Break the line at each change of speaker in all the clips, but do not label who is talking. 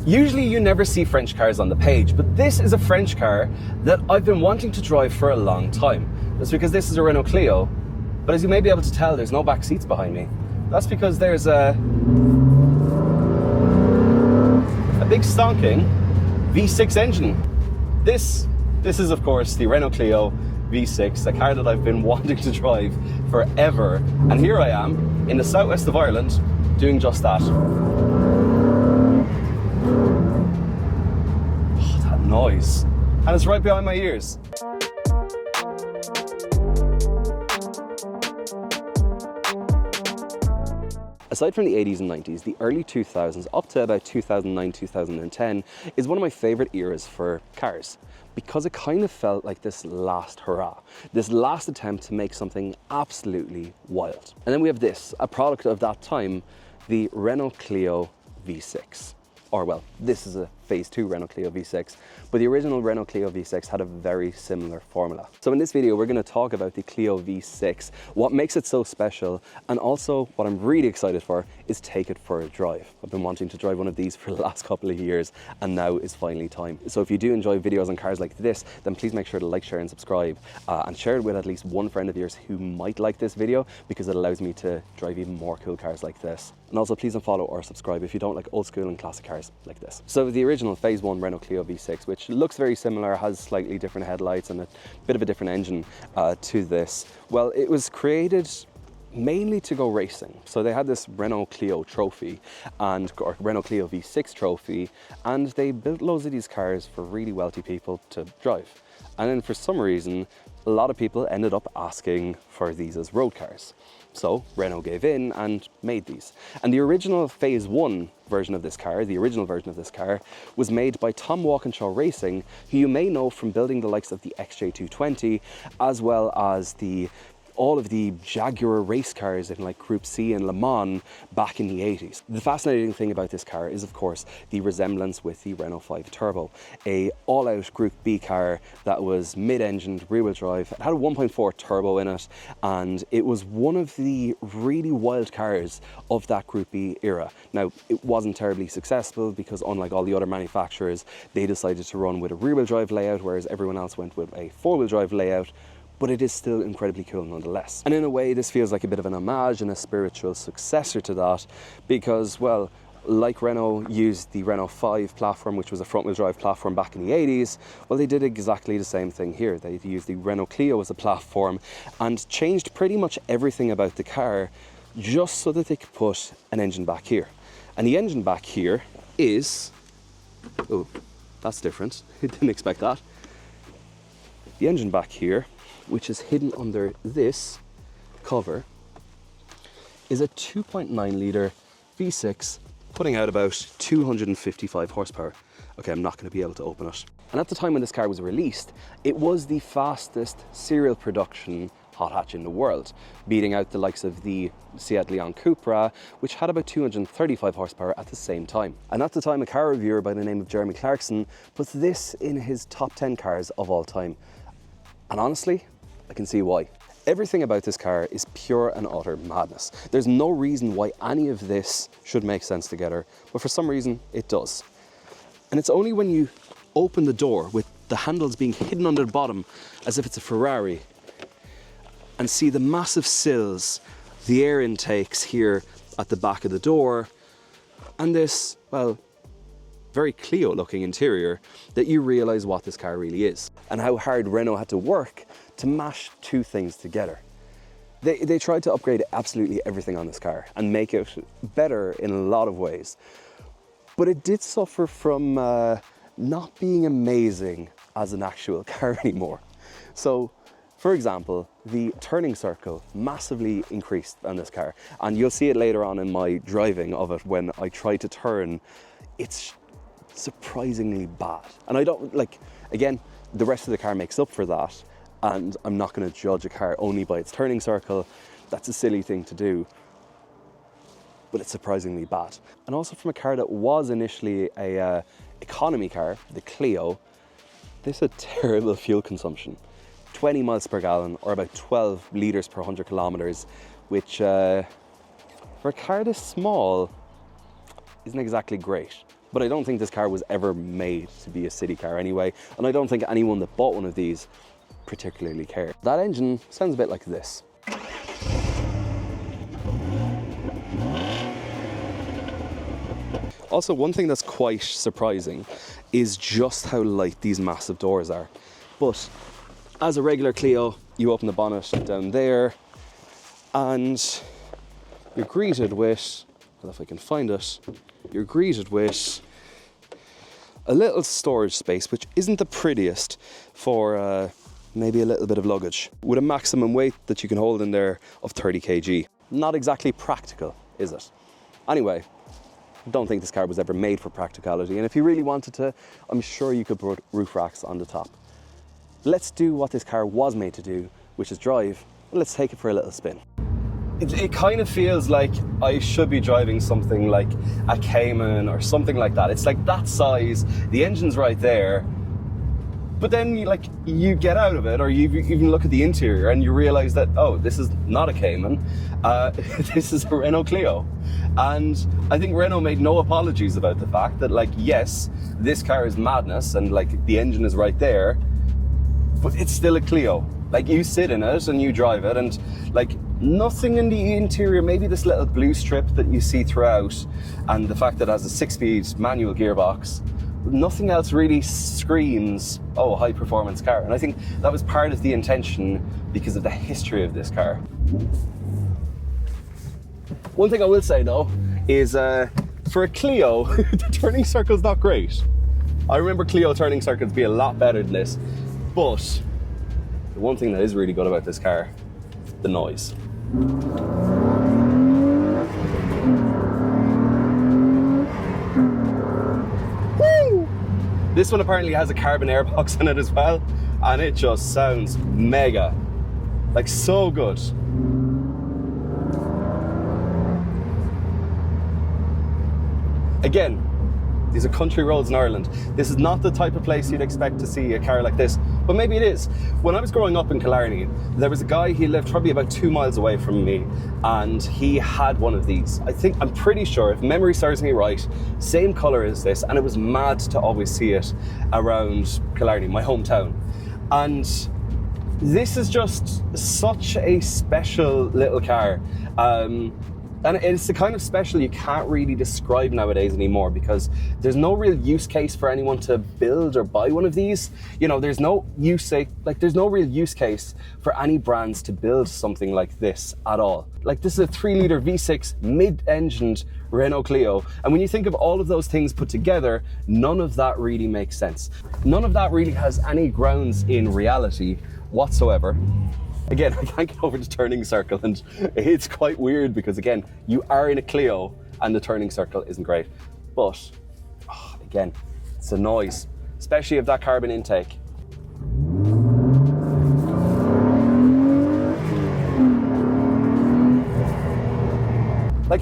Usually you never see French cars on the page, but this is a French car that I've been wanting to drive for a long time. That's because this is a Renault Clio, but as you may be able to tell, there's no back seats behind me. That's because there's a big stonking V6 engine. This is of course the Renault Clio V6, a car that I've been wanting to drive forever. And here I am in the southwest of Ireland doing just that. Oh, that noise. And it's right behind my ears. Aside from the 80s and 90s, the early 2000s up to about 2009, 2010 is one of my favorite eras for cars, because it kind of felt like this last hurrah, this last attempt to make something absolutely wild. And then we have this, a product of that time, the Renault Clio V6. Or well, this is a Phase 2 Renault Clio V6, but the original Renault Clio V6 had a very similar formula. So in this video, we're going to talk about the Clio V6, what makes it so special, and also what I'm really excited for is take it for a drive. I've been wanting to drive one of these for the last couple of years, and now is finally time. So if you do enjoy videos on cars like this, then please make sure to like, share, and subscribe, and share it with at least one friend of yours who might like this video, because it allows me to drive even more cool cars like this. And also please don't follow or subscribe if you don't like old school and classic cars like this. So the original Phase 1 Renault Clio V6, which looks very similar, has slightly different headlights and a bit of a different engine to this. Well, it was created mainly to go racing. So they had this Renault Clio trophy or Renault Clio V6 trophy, and they built loads of these cars for really wealthy people to drive. And then for some reason, a lot of people ended up asking for these as road cars. So Renault gave in and made these. And the original Phase 1 version of this car, the original version of this car, was made by Tom Walkinshaw Racing, who you may know from building the likes of the XJ220, as well as all of the Jaguar race cars in like Group C and Le Mans back in the 80s. The fascinating thing about this car is of course the resemblance with the Renault 5 Turbo, a all-out Group B car that was mid-engined, rear-wheel drive. It had a 1.4 turbo in it, and it was one of the really wild cars of that Group B era. Now, it wasn't terribly successful because unlike all the other manufacturers, they decided to run with a rear-wheel drive layout, whereas everyone else went with a four-wheel drive layout. But it is still incredibly cool nonetheless. And in a way, this feels like a bit of an homage and a spiritual successor to that, because, well, like Renault used the Renault 5 platform, which was a front-wheel drive platform back in the 80s, well, they did exactly the same thing here. They used the Renault Clio as a platform and changed pretty much everything about the car just so that they could put an engine back here. And the engine back here is, oh, that's different. I didn't expect that. The engine back here, which is hidden under this cover, is a 2.9 litre V6 putting out about 255 horsepower. Okay, I'm not going to be able to open it. And at the time when this car was released, it was the fastest serial production hot hatch in the world, beating out the likes of the Seat Leon Cupra, which had about 235 horsepower at the same time. And at the time, a car reviewer by the name of Jeremy Clarkson puts this in his top 10 cars of all time. And honestly, I can see why. Everything about this car is pure and utter madness. There's no reason why any of this should make sense together, but for some reason it does. And it's only when you open the door with the handles being hidden under the bottom as if it's a Ferrari and see the massive sills, the air intakes here at the back of the door, and this, well, very Clio looking interior, that you realize what this car really is and how hard Renault had to work to mash two things together. They tried to upgrade absolutely everything on this car and make it better in a lot of ways, but it did suffer from not being amazing as an actual car anymore. So for example, the turning circle massively increased on this car, and you'll see it later on in my driving of it when I try to turn. It's surprisingly bad. And I don't, like, again, the rest of the car makes up for that, and I'm not going to judge a car only by its turning circle. That's a silly thing to do, but it's surprisingly bad. And also from a car that was initially a economy car, the Clio, this had terrible fuel consumption. 20 miles per gallon, or about 12 litres per 100 kilometres, which for a car this small isn't exactly great. but I don't think this car was ever made to be a city car anyway, and I don't think anyone that bought one of these particularly cared. That engine sounds a bit like this. Also, one thing that's quite surprising is just how light these massive doors are. But as a regular Clio, you open the bonnet down there and you're greeted with, well, if I can find it, you're greeted with a little storage space, which isn't the prettiest for maybe a little bit of luggage, with a maximum weight that you can hold in there of 30 kg. Not exactly practical, is it? Anyway, I don't think this car was ever made for practicality, and if you really wanted to, I'm sure you could put roof racks on the top. Let's do what this car was made to do, which is drive, and let's take it for a little spin. It kind of feels like I should be driving something like a Cayman or something like that. It's like that size, the engine's right there, but then you get out of it, or you even look at the interior and you realize that, oh, this is not a Cayman, this is a Renault Clio. And I think Renault made no apologies about the fact that, yes, this car is madness and the engine is right there, but it's still a Clio. You sit in it and you drive it, and nothing in the interior, maybe this little blue strip that you see throughout, and the fact that it has a 6-speed manual gearbox, nothing else really screams, oh, high performance car. And I think that was part of the intention because of the history of this car. One thing I will say though is for a Clio, the turning circle's not great. I remember Clio turning circles be a lot better than this, but the one thing that is really good about this car, the noise. Woo! This one apparently has a carbon airbox in it as well, and it just sounds mega. So good. Again, these are country roads in Ireland. This is not the type of place you'd expect to see a car like this, but maybe it is. When I was growing up in Killarney, there was a guy, he lived probably about 2 miles away from me, and he had one of these. I'm pretty sure, if memory serves me right, same colour as this, and it was mad to always see it around Killarney, my hometown. And this is just such a special little car. And it's the kind of special you can't really describe nowadays anymore, because there's no real use case for anyone to build or buy one of these. There's no there's no real use case for any brands to build something like this at all. This is a 3-litre V6 mid-engined Renault Clio, and when you think of all of those things put together, none of that really makes sense. None of that really has any grounds in reality whatsoever. Again, I can't get over the turning circle, and it's quite weird because, again, you are in a Clio and the turning circle isn't great. But, again, it's a noise, especially of that carbon intake.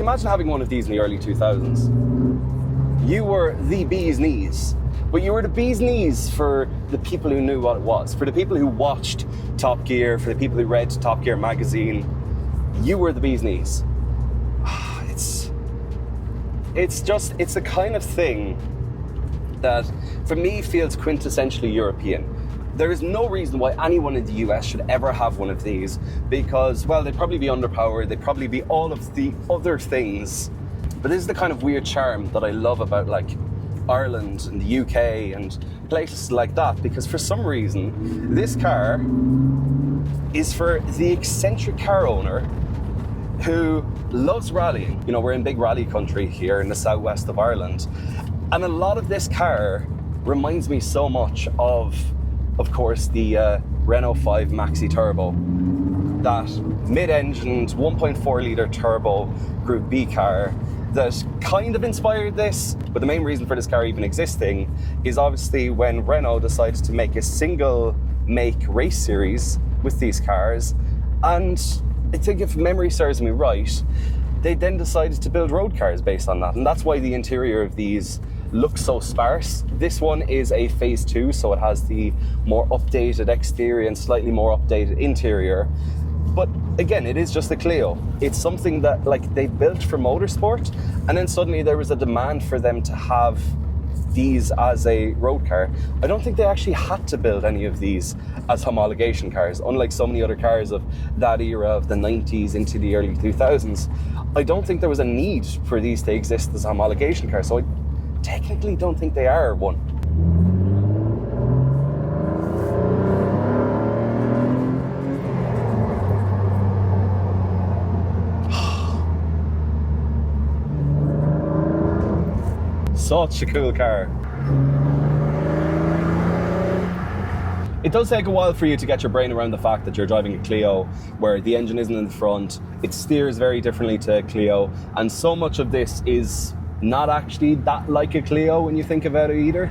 Imagine having one of these in the early 2000s. You were the bee's knees. But you were the bee's knees for the people who knew what it was, for the people who watched Top Gear, for the people who read Top Gear magazine. You were the bee's knees. It's the kind of thing that, for me, feels quintessentially European. There is no reason why anyone in the US should ever have one of these, because, well, they'd probably be underpowered, they'd probably be all of the other things. But this is the kind of weird charm that I love about, Ireland and the UK and places like that, because for some reason this car is for the eccentric car owner who loves rallying. We're in big rally country here in the southwest of Ireland, and a lot of this car reminds me so much of course, the Renault 5 Maxi Turbo, that mid-engined 1.4 litre turbo Group B car that kind of inspired this. But the main reason for this car even existing is obviously when Renault decided to make a single make race series with these cars, and I think if memory serves me right, they then decided to build road cars based on that, and that's why the interior of these looks so sparse. This one is a Phase 2, so it has the more updated exterior and slightly more updated interior. But again, it is just a Clio. It's something that they built for motorsport, and then suddenly there was a demand for them to have these as a road car. I don't think they actually had to build any of these as homologation cars, unlike so many other cars of that era of the 90s into the early 2000s. I don't think there was a need for these to exist as homologation cars, so I technically don't think they are one. Such a cool car. It does take a while for you to get your brain around the fact that you're driving a Clio where the engine isn't in the front, it steers very differently to a Clio, and so much of this is not actually that like a Clio when you think about it either.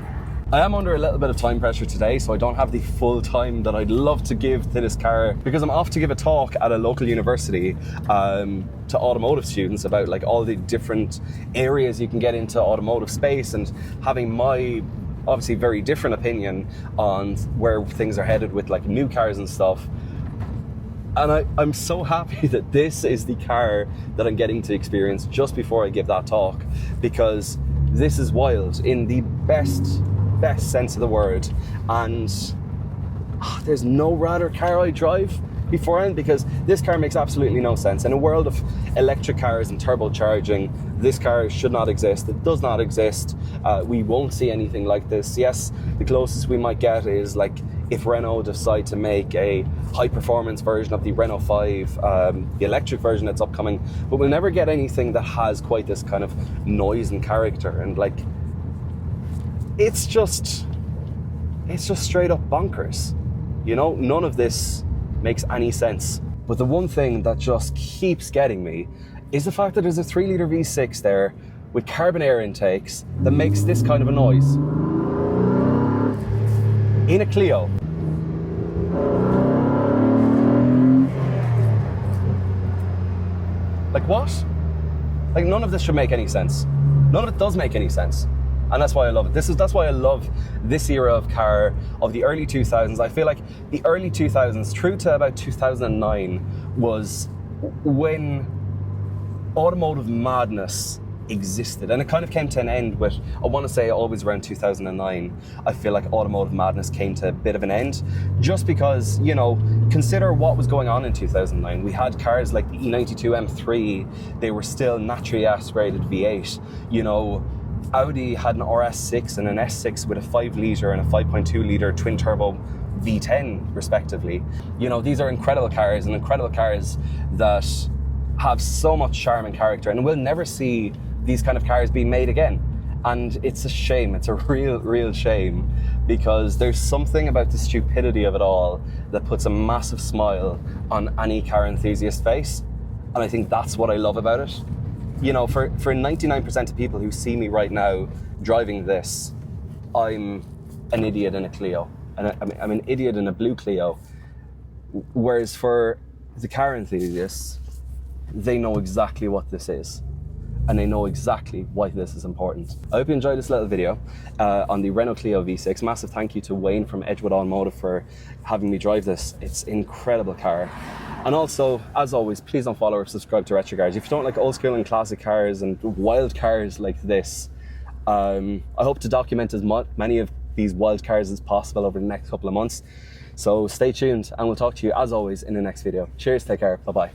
I am under a little bit of time pressure today, so I don't have the full time that I'd love to give to this car, because I'm off to give a talk at a local university to automotive students about like all the different areas you can get into automotive space, and having my obviously very different opinion on where things are headed with like new cars and stuff. And I'm so happy that this is the car that I'm getting to experience just before I give that talk, because this is wild in the best sense of the word. And there's no rather car I drive beforehand, because this car makes absolutely no sense. In a world of electric cars and turbocharging, this car should not exist. It does not exist. We won't see anything like this. Yes, the closest we might get is like if Renault decide to make a high performance version of the Renault 5, the electric version that's upcoming, but we'll never get anything that has quite this kind of noise and character. And like, it's just straight up bonkers. You know, none of this makes any sense. But the one thing that just keeps getting me is the fact that there's a 3-litre V6 there with carbon air intakes that makes this kind of a noise in a Clio. Like, what? Like, none of this should make any sense. None of it does make any sense. And that's why I love it. That's why I love this era of car, of the early 2000s. I feel like the early 2000s through to about 2009 was when automotive madness existed, and it kind of came to an end with, I want to say always around 2009, I feel like automotive madness came to a bit of an end, just because, you know, consider what was going on in 2009. We had cars like the E92 M3, they were still naturally aspirated V8, you know, Audi had an RS6 and an S6 with a 5-litre and a 5.2-litre twin-turbo V10, respectively. You know, these are incredible cars, and incredible cars that have so much charm and character, and we'll never see these kind of cars being made again. And it's a shame. It's a real shame, because there's something about the stupidity of it all that puts a massive smile on any car enthusiast's face. And I think that's what I love about it. You know, for 99% of people who see me right now driving this, I'm an idiot in a Clio. And I'm an idiot in a blue Clio. Whereas for the car enthusiasts, they know exactly what this is. And they know exactly why this is important. I hope you enjoyed this little video on the Renault Clio V6. Massive thank you to Wayne from Edgewood Automotive for having me drive this. It's an incredible car. And also, as always, please don't follow or subscribe to Retro Cars. If you don't like old school and classic cars and wild cars like this, I hope to document as many of these wild cars as possible over the next couple of months. So stay tuned, and we'll talk to you as always in the next video. Cheers, take care, bye-bye.